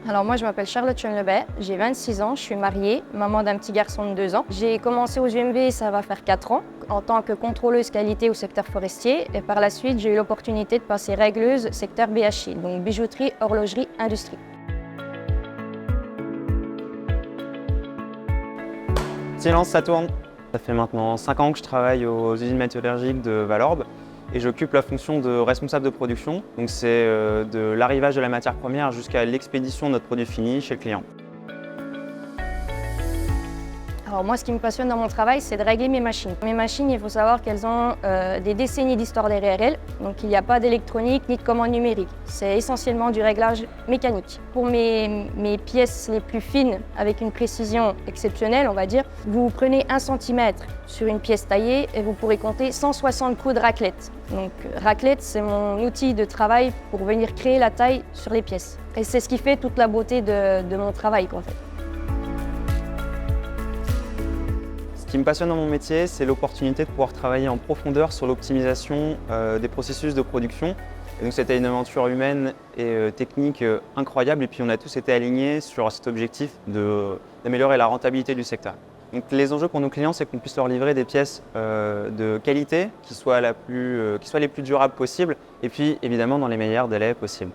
Alors moi je m'appelle Charlotte Schoenlebet, j'ai 26 ans, je suis mariée, maman d'un petit garçon de 2 ans. J'ai commencé au UMV, ça va faire 4 ans, en tant que contrôleuse qualité au secteur forestier et par la suite j'ai eu l'opportunité de passer régleuse secteur BHI, donc bijouterie, horlogerie, industrie. Silence, ça tourne. Ça fait maintenant 5 ans que je travaille aux usines métallurgiques de Valorbe et j'occupe la fonction de responsable de production. Donc c'est de l'arrivage de la matière première jusqu'à l'expédition de notre produit fini chez le client. Alors moi, ce qui me passionne dans mon travail, c'est de régler mes machines. Mes machines, il faut savoir qu'elles ont des décennies d'histoire derrière elles, donc il n'y a pas d'électronique ni de commande numérique. C'est essentiellement du réglage mécanique. Pour mes pièces les plus fines, avec une précision exceptionnelle, on va dire, vous prenez 1 cm sur une pièce taillée et vous pourrez compter 160 coups de raclette. Donc raclette, c'est mon outil de travail pour venir créer la taille sur les pièces. Et c'est ce qui fait toute la beauté de mon travail, en fait. Ce qui me passionne dans mon métier, c'est l'opportunité de pouvoir travailler en profondeur sur l'optimisation des processus de production. Et donc c'était une aventure humaine et technique incroyable et puis on a tous été alignés sur cet objectif d'améliorer la rentabilité du secteur. Donc les enjeux pour nos clients, c'est qu'on puisse leur livrer des pièces de qualité qui soient les plus durables possibles et puis évidemment dans les meilleurs délais possibles.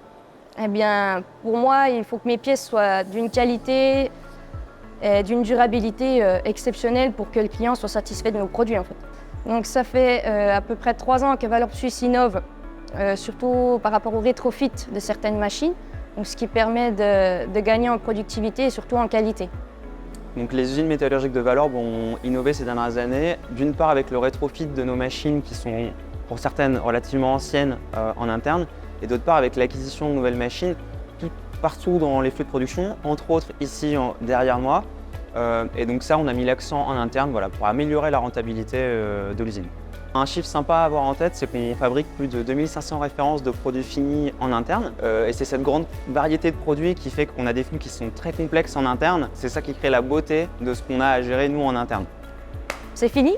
Eh bien, pour moi, il faut que mes pièces soient d'une qualité et d'une durabilité exceptionnelle pour que le client soit satisfait de nos produits, en fait. Donc ça fait à peu près 3 ans que Valorbe Suisse innove, surtout par rapport au rétrofit de certaines machines, donc ce qui permet de gagner en productivité et surtout en qualité. Donc les usines métallurgiques de Valorbe ont innové ces dernières années, d'une part avec le rétrofit de nos machines qui sont pour certaines relativement anciennes en interne, et d'autre part avec l'acquisition de nouvelles machines partout dans les flux de production, entre autres ici derrière moi. Et donc ça, on a mis l'accent en interne pour améliorer la rentabilité de l'usine. Un chiffre sympa à avoir en tête, c'est qu'on fabrique plus de 2500 références de produits finis en interne. Et c'est cette grande variété de produits qui fait qu'on a des flux qui sont très complexes en interne. C'est ça qui crée la beauté de ce qu'on a à gérer nous en interne. C'est fini ?